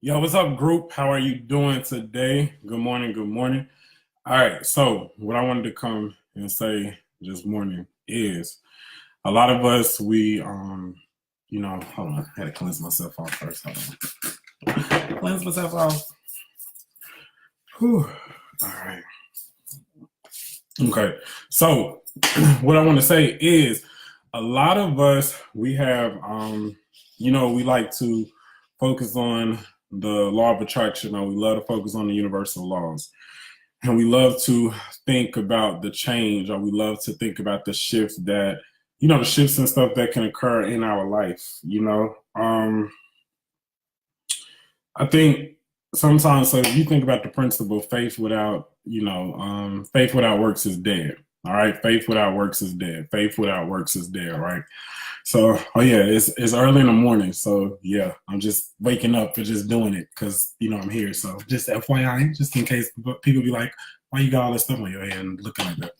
Yo, what's up, group? How are you doing today? Good morning, good morning. All right, so what I wanted to come and say this morning is a lot of us, hold on, I had to cleanse myself off first. Hold on. Cleanse myself off. Whew. All right. Okay. So what I want to say is a lot of us, we have, we like to focus on the law of attraction, or we love to focus on the universal laws. And we love to think about the change, or we love to think about the shift that, the shifts and stuff that can occur in our life. I think sometimes, so if you think about the principle, faith without works is dead. All right. Faith without works is dead. Faith without works is dead. Right. So, oh yeah, it's early in the morning. So yeah, I'm just waking up and just doing it because, I'm here. So just FYI, just in case people be like, why you got all this stuff on your head and looking like that?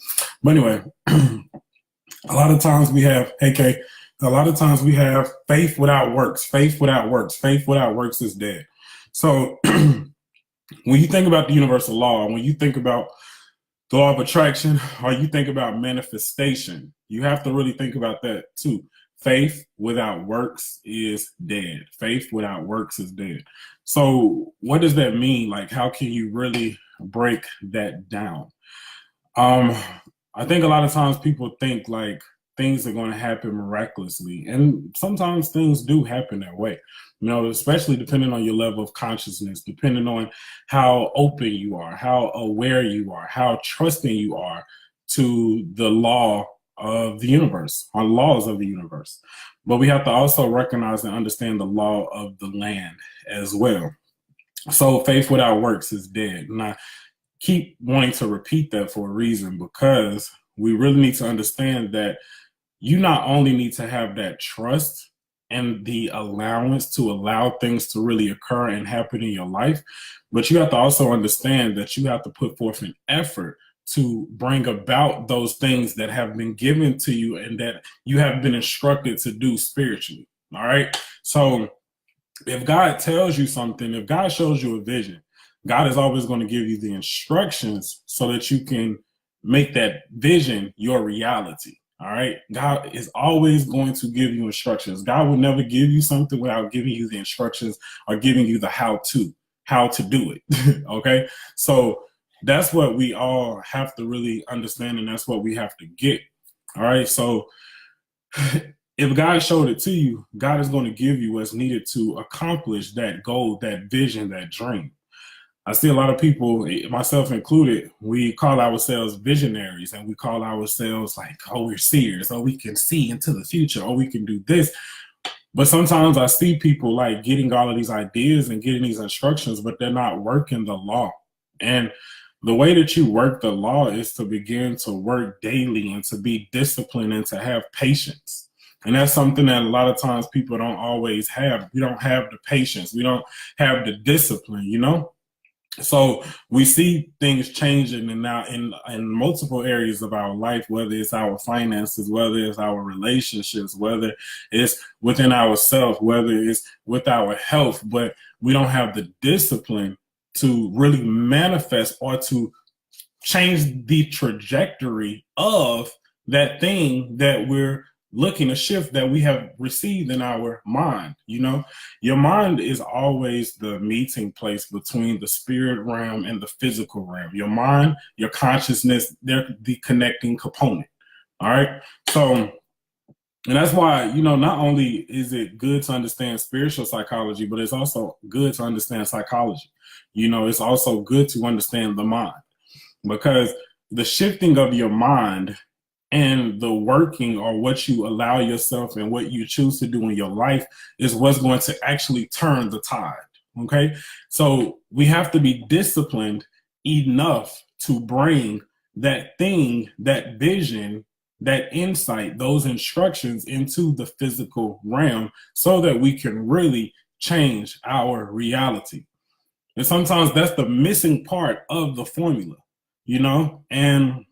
But anyway, a lot of times we have, hey Kay, a lot of times we have faith without works. Faith without works. Faith without works is dead. So when you think about the universal law, when you think about the law of attraction, or you think about manifestation, you have to really think about that too. Faith without works is dead. Faith without works is dead. So what does that mean? Like, how can you really break that down? Um, I think a lot of times people think like things are going to happen miraculously, and sometimes things do happen that way. Especially depending on your level of consciousness, depending on how open you are, how aware you are, how trusting you are to the law of the universe, on laws of the universe. But we have to also recognize and understand the law of the land as well. So faith without works is dead. And I keep wanting to repeat that for a reason, because we really need to understand that you not only need to have that trust and the allowance to allow things to really occur and happen in your life, but you have to also understand that you have to put forth an effort to bring about those things that have been given to you and that you have been instructed to do spiritually. All right. So if God tells you something, if God shows you a vision, God is always going to give you the instructions so that you can make that vision your reality. All right. God is always going to give you instructions. God will never give you something without giving you the instructions or giving you the how to do it. Okay. So that's what we all have to really understand. And that's what we have to get. All right. So if God showed it to you, God is going to give you what's needed to accomplish that goal, that vision, that dream. I see a lot of people, myself included, we call ourselves visionaries, and we call ourselves like, oh, we're seers, or we can see into the future, or we can do this. But sometimes I see people like getting all of these ideas and getting these instructions, but they're not working the law. And the way that you work the law is to begin to work daily and to be disciplined and to have patience. And that's something that a lot of times people don't always have. We don't have the patience. We don't have the discipline. So we see things changing and now in multiple areas of our life, whether it's our finances, whether it's our relationships, whether it's within ourselves, whether it's with our health, but we don't have the discipline to really manifest or to change the trajectory of that thing that we're looking to shift, that we have received in our mind. Your mind is always the meeting place between the spirit realm and the physical realm. Your mind, your consciousness, they're the connecting component. All right. So, and that's why, not only is it good to understand spiritual psychology, but it's also good to understand psychology. It's also good to understand the mind, because the shifting of your mind and the working, or what you allow yourself and what you choose to do in your life, is what's going to actually turn the tide. Okay. So we have to be disciplined enough to bring that thing, that vision, that insight, those instructions into the physical realm so that we can really change our reality. And sometimes that's the missing part of the formula, and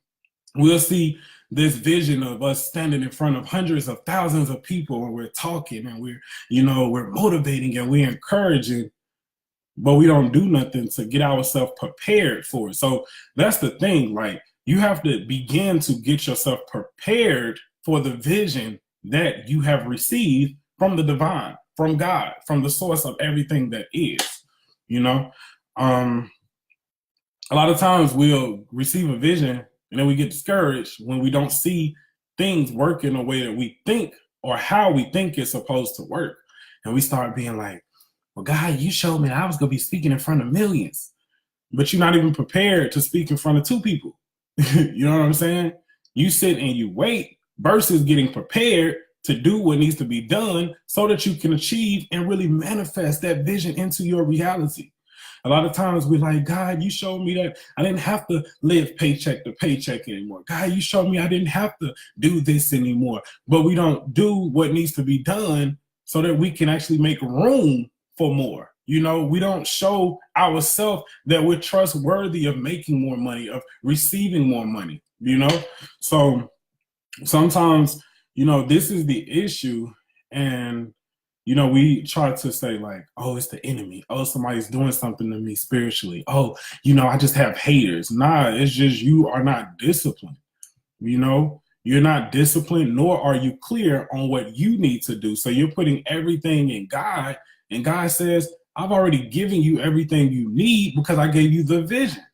we'll see this vision of us standing in front of hundreds of thousands of people, and we're talking and we're motivating and we're encouraging. but we don't do nothing to get ourselves prepared for it. So that's the thing. Like, you have to begin to get yourself prepared for the vision that you have received from the divine, from God, from the source of everything that is. You know, a lot of times we'll receive a vision and then we get discouraged when we don't see things work in a way that we think or how we think it's supposed to work. And we start being like, well, God, you showed me that I was going to be speaking in front of millions, but you're not even prepared to speak in front of 2 people. You know what I'm saying? You sit and you wait versus getting prepared to do what needs to be done so that you can achieve and really manifest that vision into your reality. A lot of times we're like, God, you showed me that I didn't have to live paycheck to paycheck anymore. God, you showed me I didn't have to do this anymore. But we don't do what needs to be done so that we can actually make room for more. You know, we don't show ourselves that we're trustworthy of making more money, of receiving more money, you know? So sometimes, you know, this is the issue. And, you know, we try to say like, oh, it's the enemy. Oh, somebody's doing something to me spiritually. Oh, you know, I just have haters. Nah, it's just you are not disciplined. You know, you're not disciplined, nor are you clear on what you need to do. So you're putting everything in God, and God says, I've already given you everything you need because I gave you the vision.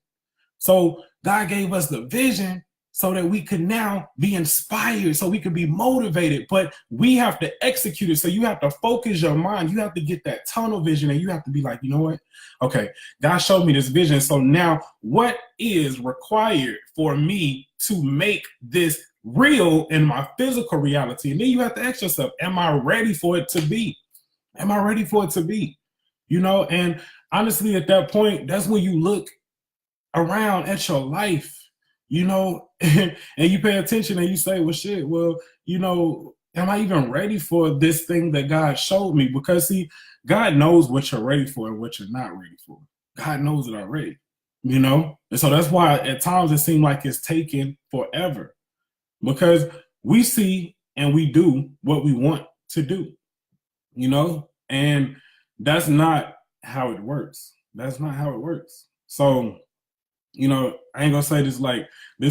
So God gave us the vision so that we could now be inspired, so we could be motivated, but we have to execute it. So you have to focus your mind. You have to get that tunnel vision, and you have to be like, you know what? Okay, God showed me this vision. So now what is required for me to make this real in my physical reality? And then you have to ask yourself, am I ready for it to be? Am I ready for it to be? You know, and honestly, at that point, that's when you look around at your life, you know, and you pay attention and you say, well, shit, well, you know, am I even ready for this thing that God showed me? Because see, God knows what you're ready for and what you're not ready for. God knows it already, you know? And so that's why at times it seems like it's taking forever, because we see and we do what we want to do, you know? And that's not how it works. That's not how it works. So, you know, I ain't gonna say this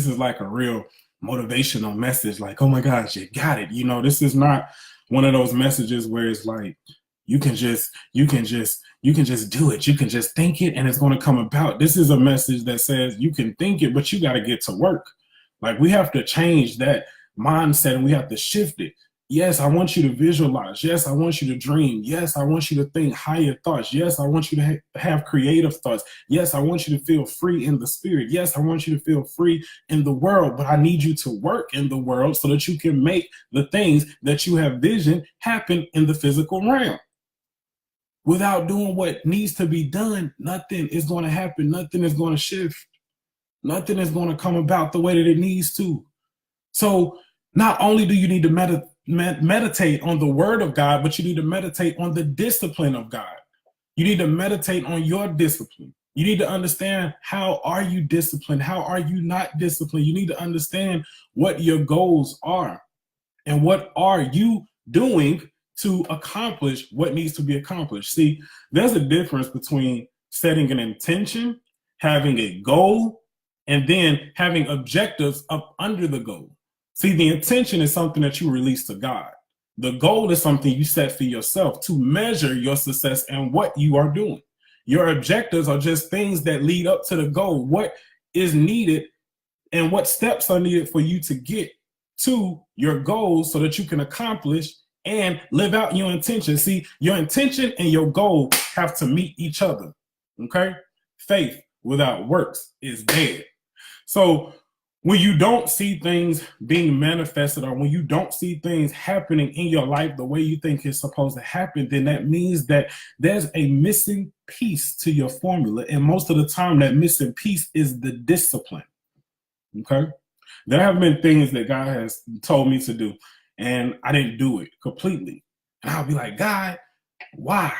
is like a real motivational message, like, oh my gosh, you got it. You know, this is not one of those messages where it's like you can just do it. You can just think it and it's gonna come about. This is a message that says you can think it, but you gotta get to work. Like, we have to change that mindset and we have to shift it. Yes, I want you to visualize. Yes, I want you to dream. Yes, I want you to think higher thoughts. Yes, I want you to have creative thoughts. Yes, I want you to feel free in the spirit. Yes, I want you to feel free in the world, but I need you to work in the world so that you can make the things that you have visioned happen in the physical realm. Without doing what needs to be done, nothing is going to happen. Nothing is going to shift. Nothing is going to come about the way that it needs to. So not only do you need to meditate on the word of God, but you need to meditate on the discipline of God. You need to meditate on your discipline. You need to understand, how are you disciplined? How are you not disciplined? You need to understand what your goals are and what are you doing to accomplish what needs to be accomplished. See, there's a difference between setting an intention, having a goal, and then having objectives up under the goal. See, the intention is something that you release to God. The goal is something you set for yourself to measure your success and what you are doing. Your objectives are just things that lead up to the goal. What is needed and what steps are needed for you to get to your goals so that you can accomplish and live out your intention. See, your intention and your goal have to meet each other. Okay? Faith without works is dead. So when you don't see things being manifested, or when you don't see things happening in your life the way you think it's supposed to happen, then that means that there's a missing piece to your formula. And most of the time, that missing piece is the discipline. Okay? There have been things that God has told me to do, and I didn't do it completely. And I'll be like, God, why?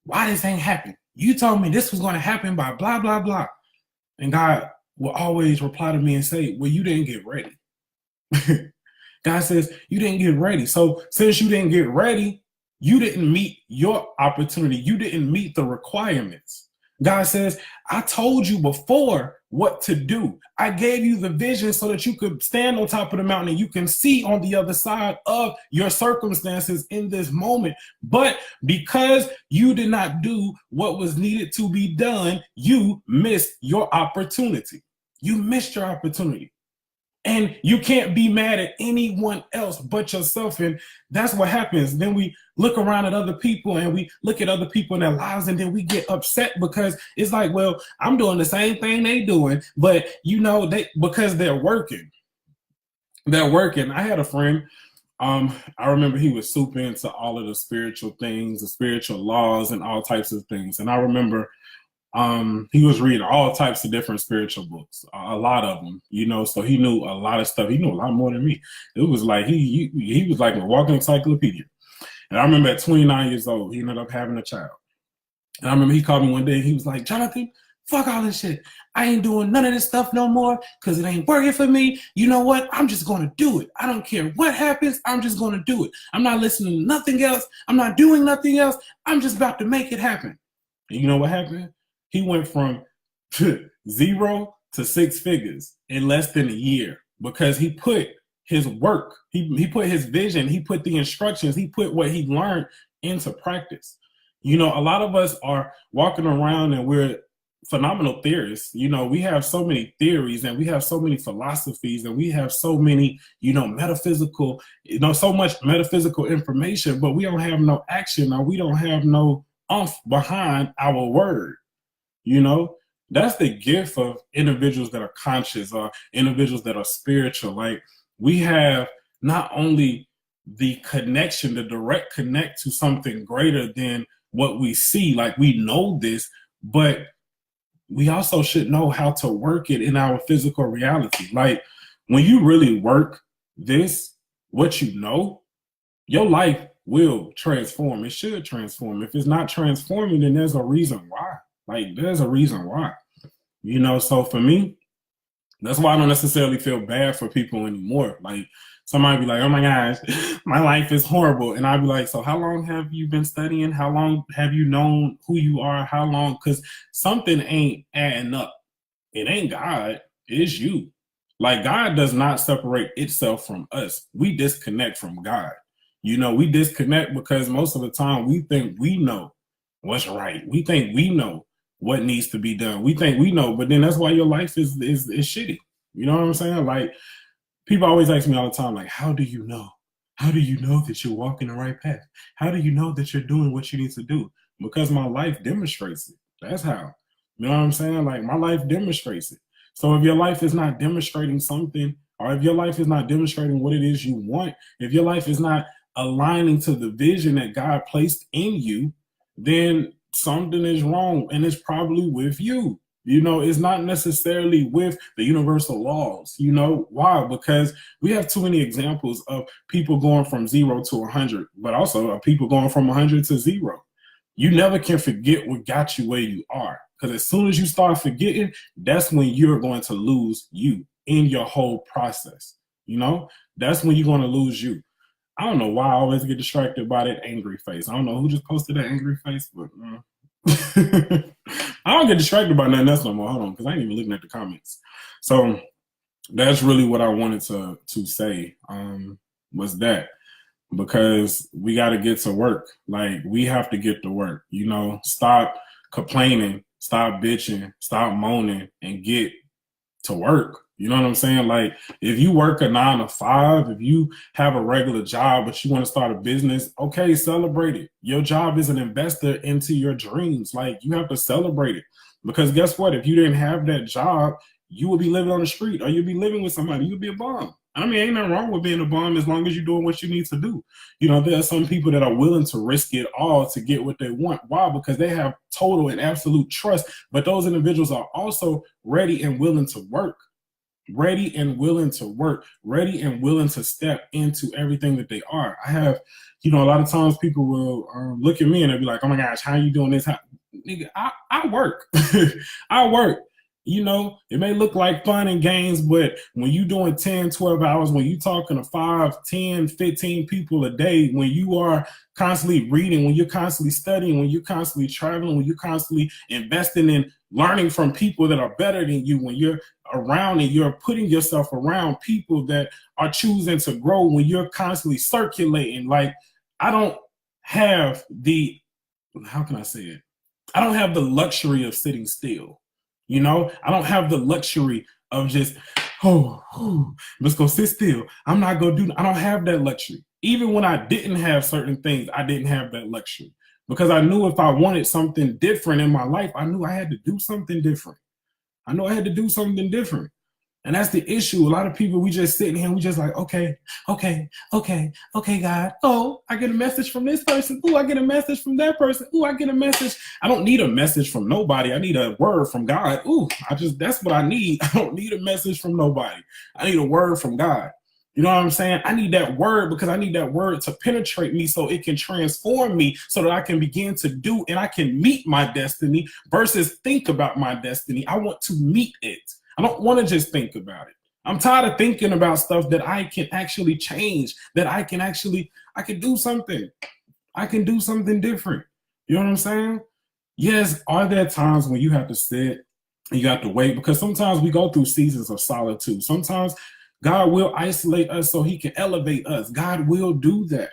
Why this ain't happen? You told me this was going to happen by blah, blah, blah. And God will always reply to me and say, well, you didn't get ready. God says, you didn't get ready. So since you didn't get ready, you didn't meet your opportunity. You didn't meet the requirements. God says, I told you before what to do. I gave you the vision so that you could stand on top of the mountain and you can see on the other side of your circumstances in this moment. But because you did not do what was needed to be done, you missed your opportunity. You missed your opportunity. And you can't be mad at anyone else but yourself. And that's what happens. Then we look around at other people and we look at other people in their lives, and then we get upset because it's like, well, I'm doing the same thing they doing, but because they're working. They're working. I had a friend. I remember he was super into all of the spiritual things, the spiritual laws, and all types of things. And I remember he was reading all types of different spiritual books, a lot of them, so he knew a lot of stuff. He knew a lot more than me. It was like he was like a walking encyclopedia. And I remember at 29 years old, he ended up having a child. And I remember he called me one day and he was like, Jonathan, fuck all this shit. I ain't doing none of this stuff no more because it ain't working for me. You know what? I'm just going to do it. I don't care what happens. I'm just going to do it. I'm not listening to nothing else. I'm not doing nothing else. I'm just about to make it happen. And you know what happened? He went from 0 to 6 figures in less than a year because he put his work, he put his vision, he put the instructions, he put what he learned into practice. A lot of us are walking around and we're phenomenal theorists. We have so many theories and we have so many philosophies and we have so many, metaphysical, so much metaphysical information, but we don't have no action or we don't have no oomph behind our word. That's the gift of individuals that are conscious or individuals that are spiritual. Like, we have not only the connection, the direct connect to something greater than what we see, like we know this, but we also should know how to work it in our physical reality. Like, when you really work this, what your life will transform. It should transform. If it's not transforming, then there's a reason why. Like, there's a reason why, so for me, that's why I don't necessarily feel bad for people anymore. Like, somebody be like, oh my gosh, my life is horrible. And I'd be like, so how long have you been studying? How long have you known who you are? How long? Because something ain't adding up. It ain't God, it's you. Like, God does not separate itself from us. We disconnect from God. We disconnect because most of the time we think we know what's right. We think we know what needs to be done. We think we know, but then that's why your life is shitty. You know what I'm saying? Like, people always ask me all the time, like, how do you know? How do you know that you're walking the right path? How do you know that you're doing what you need to do? Because my life demonstrates it. That's how. You know what I'm saying? Like, my life demonstrates it. So if your life is not demonstrating something, or if your life is not demonstrating what it is you want, if your life is not aligning to the vision that God placed in you, then something is wrong, and it's probably with you. It's not necessarily with the universal laws. Why? Because we have too many examples of people going from 0 to 100, but also of people going from 100 to 0. You never can forget what got you where you are, because as soon as you start forgetting, that's when you're going to lose you in your whole process. That's when you're going to lose you. I don't know why I always get distracted by that angry face. I don't know who just posted that angry face, but I don't get distracted by nothing else no more. Hold on, because I ain't even looking at the comments. So that's really what I wanted to say, was that, because we got to get to work. Like, we have to get to work. Stop complaining, stop bitching, stop moaning, and get to work. You know what I'm saying? Like, if you work a 9 to 5, if you have a regular job, but you want to start a business, okay, celebrate it. Your job is an investor into your dreams. Like, you have to celebrate it, because guess what? If you didn't have that job, you would be living on the street, or you'd be living with somebody. You'd be a bum. I mean, ain't nothing wrong with being a bum as long as you're doing what you need to do. There are some people that are willing to risk it all to get what they want. Why? Because they have total and absolute trust. But those individuals are also ready and willing to work. Ready and willing to work, ready and willing to step into everything that they are. I have, a lot of times people will look at me and they'll be like, oh my gosh, how are you doing this? Nigga, I work. I work. It may look like fun and games, but when you doing 10, 12 hours, when you talking to 5, 10, 15 people a day, when you are constantly reading, when you're constantly studying, when you're constantly traveling, when you're constantly investing in learning from people that are better than you, when you're around and you're putting yourself around people that are choosing to grow, when you're constantly circulating, like I don't have the, how can I say it? I don't have the luxury of sitting still. I don't have the luxury of just, let's go sit still. I'm not going to do, I don't have that luxury. Even when I didn't have certain things, I didn't have that luxury because I knew if I wanted something different in my life, I knew I had to do something different. I know I had to do something different. And that's the issue. A lot of people, we just sitting here and we just like, okay, God. Oh, I get a message from this person. Oh, I get a message from that person. Oh, I get a message. I don't need a message from nobody. I need a word from God. Ooh, that's what I need. I don't need a message from nobody. I need a word from God. You know what I'm saying? I need that word because I need that word to penetrate me so it can transform me so that I can begin to do and I can meet my destiny versus think about my destiny. I want to meet it. I don't want to just think about it. I'm tired of thinking about stuff that I can actually change, that I can do something. I can do something different. You know what I'm saying? Yes, are there times when you have to sit and you have to wait? Because sometimes we go through seasons of solitude. Sometimes God will isolate us so he can elevate us. God will do that.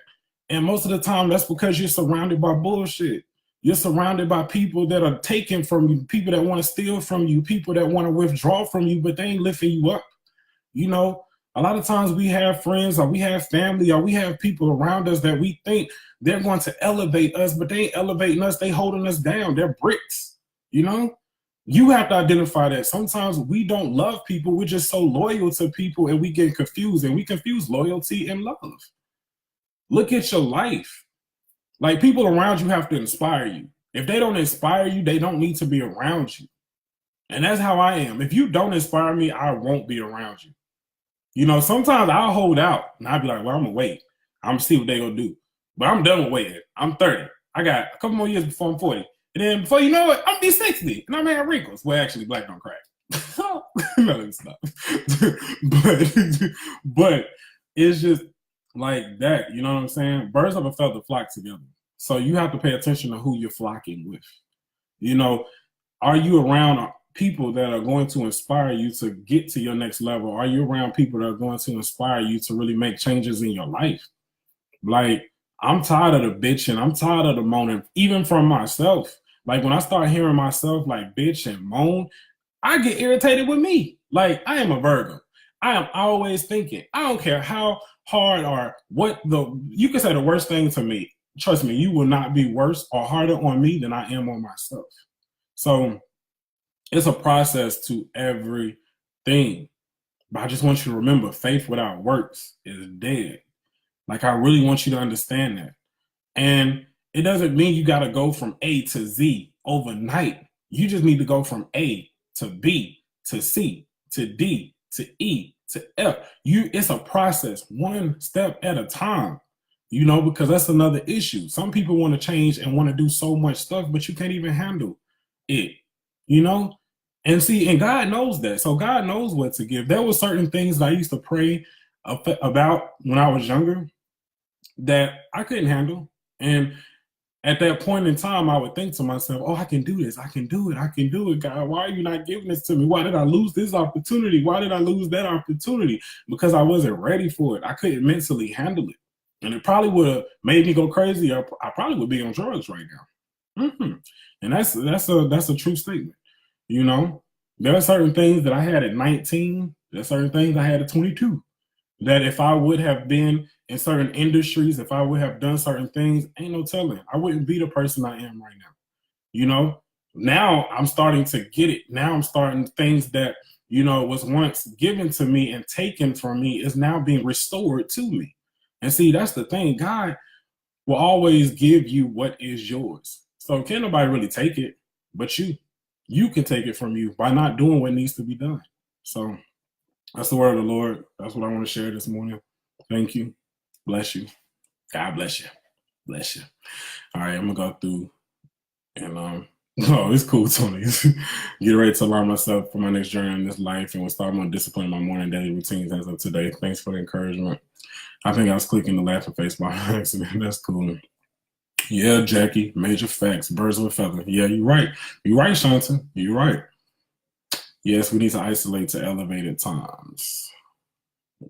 And most of the time, that's because you're surrounded by bullshit. You're surrounded by people that are taken from you, people that want to steal from you, people that want to withdraw from you, but they ain't lifting you up. A lot of times we have friends or we have family or we have people around us that we think they're going to elevate us, but they ain't elevating us. They holding us down. They're bricks. You have to identify that sometimes we don't love people. We're just so loyal to people and we get confused and we confuse loyalty and love. Look at your life. Like people around you have to inspire you. If they don't inspire you, they don't need to be around you. And that's how I am. If you don't inspire me, I won't be around you. Sometimes I'll hold out and I'll be like, well, I'm going to wait. I'm going to see what they're going to do. But I'm done with waiting. I'm 30. I got a couple more years before I'm 40. And then before you know it, I'm be 60. And I'm having wrinkles. Well, actually, black don't crack. No, it's not. but it's just like that. You know what I'm saying? Birds of a feather flock together. So you have to pay attention to who you're flocking with. Are you around people that are going to inspire you to get to your next level? Are you around people that are going to inspire you to really make changes in your life? Like, I'm tired of the bitching. I'm tired of the moaning, even from myself. Like, when I start hearing myself like bitch and moan, I get irritated with me. Like, I am a Virgo. I am always thinking. I don't care how hard or you can say the worst thing to me. Trust me, you will not be worse or harder on me than I am on myself. So it's a process to everything. But I just want you to remember, faith without works is dead. Like, I really want you to understand that. And it doesn't mean you got to go from A to Z overnight. You just need to go from A to B to C to D to E to F. It's a process, one step at a time, because that's another issue. Some people want to change and want to do so much stuff, but you can't even handle it, And see, and God knows that. So God knows what to give. There were certain things that I used to pray about when I was younger that I couldn't handle. And at that point in time, I would think to myself, oh, I can do this. I can do it. I can do it, God. Why are you not giving this to me? Why did I lose this opportunity? Why did I lose that opportunity? Because I wasn't ready for it. I couldn't mentally handle it. And it probably would have made me go crazy. I probably would be on drugs right now. And that's a true statement. There are certain things that I had at 19. There are certain things I had at 22. That if I would have been in certain industries, if I would have done certain things, ain't no telling. I wouldn't be the person I am right now. Now I'm starting to get it. Now I'm starting things that, was once given to me and taken from me is now being restored to me. And see, that's the thing. God will always give you what is yours. So can't nobody really take it, but you can take it from you by not doing what needs to be done. So that's the word of the Lord. That's what I want to share this morning. Thank you. Bless you. God bless you. Bless you. All right, I'm going to go through and Oh, it's cool, Tony. Get ready to align myself for my next journey in this life and will start my discipline, my morning daily routines as of today. Thanks for the encouragement. I think I was clicking the laughing face by accident. That's cool. Yeah, Jackie, major facts, birds of a feather. Yeah, you're right. You're right, Shanta. You're right. Yes, we need to isolate to elevated times.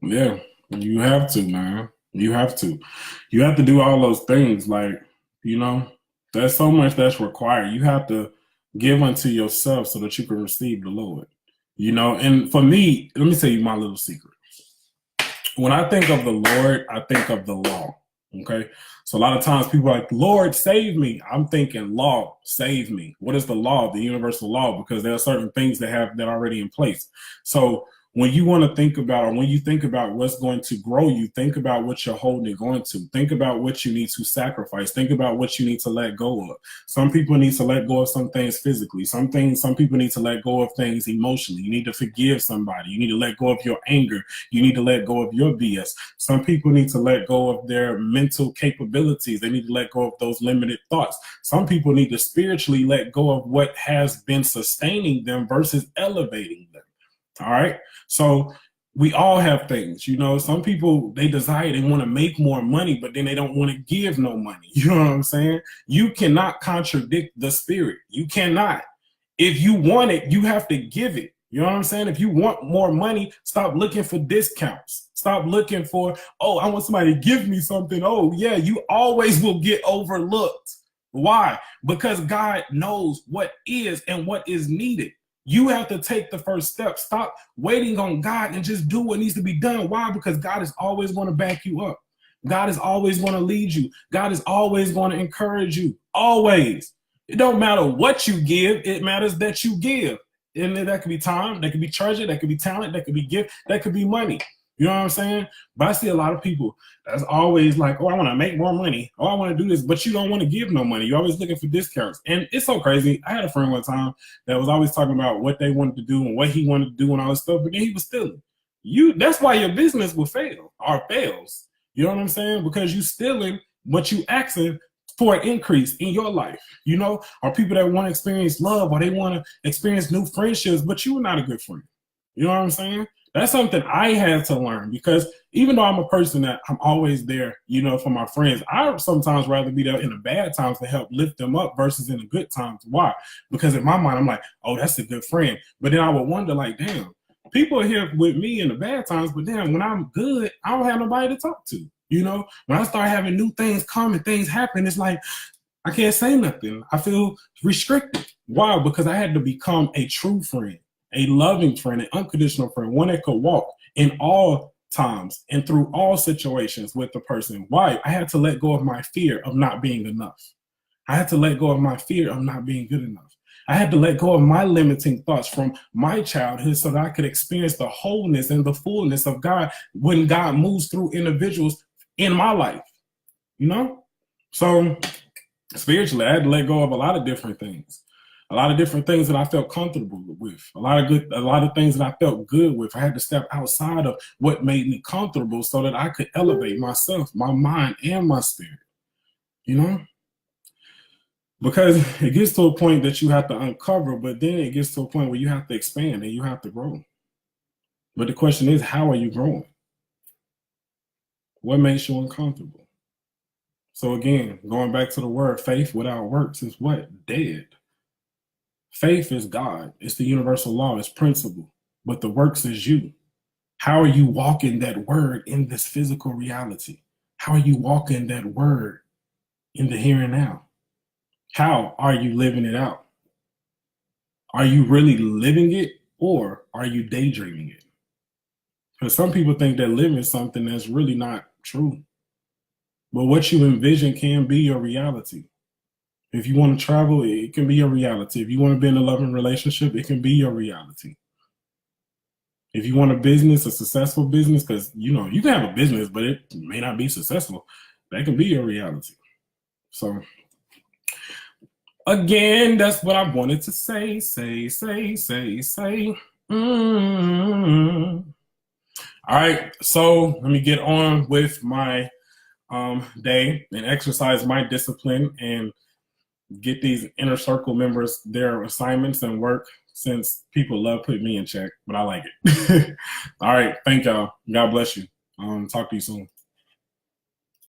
Yeah, you have to, man. You have to. You have to do all those things. Like, you know, there's so much that's required. You have to give unto yourself so that you can receive the Lord. You know, and for me, let me tell you my little secret. When I think of the Lord, I think of the law. Okay. So a lot of times people are like, Lord, save me. I'm thinking law, save me. What is the law? The universal law, because there are certain things that have that already in place. So when you want to think about, or when you think about what's going to grow you, think about what you're holding on to. Think about what you need to sacrifice. Think about what you need to let go of. Some people need to let go of some things physically. Some people need to let go of things emotionally. You need to forgive somebody. You need to let go of your anger. You need to let go of your BS. Some people need to let go of their mental capabilities. They need to let go of those limited thoughts. Some people need to spiritually let go of what has been sustaining them versus elevating them. All right. So we all have things, you know, some people, they desire, they want to make more money, but then they don't want to give no money. You know what I'm saying? You cannot contradict the spirit. You cannot. If you want it, you have to give it. You know what I'm saying? If you want more money, stop looking for discounts. Stop looking for, oh, I want somebody to give me something. Oh, yeah, you always will get overlooked. Why? Because God knows what is and what is needed. You have to take the first step. Stop waiting on God and just do what needs to be done. Why? Because God is always going to back you up. God is always going to lead you. God is always going to encourage you. Always. It don't matter what you give. It matters that you give. And that could be time, that could be treasure, that could be talent, that could be gift, that could be money. You know what I'm saying? But I see a lot of people that's always like, oh, I want to make more money. Oh, I want to do this, but you don't want to give no money. You're always looking for discounts. And it's so crazy. I had a friend one time that was always talking about what they wanted to do and what he wanted to do and all this stuff, but then he was stealing. That's why your business will fail or fails. You know what I'm saying? Because you stealing what you asking for an increase in your life, you know, or people that want to experience love or they want to experience new friendships, but you are not a good friend. You know what I'm saying? That's something I had to learn, because even though I'm a person that I'm always there, you know, for my friends, I would sometimes rather be there in the bad times to help lift them up versus in the good times. Why? Because in my mind, I'm like, oh, that's a good friend. But then I would wonder, like, damn, people are here with me in the bad times, but then when I'm good, I don't have nobody to talk to. You know, when I start having new things come and things happen, it's like I can't say nothing. I feel restricted. Why? Because I had to become a true friend, a loving friend, an unconditional friend, one that could walk in all times and through all situations with the person. Why? I had to let go of my fear of not being enough. I had to let go of my fear of not being good enough. I had to let go of my limiting thoughts from my childhood so that I could experience the wholeness and the fullness of God when God moves through individuals in my life, you know? So spiritually, I had to let go of a lot of different things. A lot of different things that I felt comfortable with, a lot of things that I felt good with. I had to step outside of what made me comfortable so that I could elevate myself, my mind, and my spirit, you know? Because it gets to a point that you have to uncover, but then it gets to a point where you have to expand and you have to grow. But the question is, how are you growing? What makes you uncomfortable? So again, going back to the word, faith without works is what? Dead. Faith is God. It's the universal law. It's principle. But the works is you. How are you walking that word in this physical reality? How are you walking that word in the here and now? How are you living it out? Are you really living it, or are you daydreaming it? Because some people think they're living something that's really not true. But what you envision can be your reality. If you want to travel, it can be your reality. If you want to be in a loving relationship, it can be your reality. If you want a business, a successful business, because you know you can have a business, but it may not be successful, that can be your reality. So again, that's what I wanted to say. All right, so let me get on with my day and exercise my discipline and get these inner circle members their assignments and work, since people love putting me in check, but I like it. All right. Thank y'all. God bless you. Talk to you soon.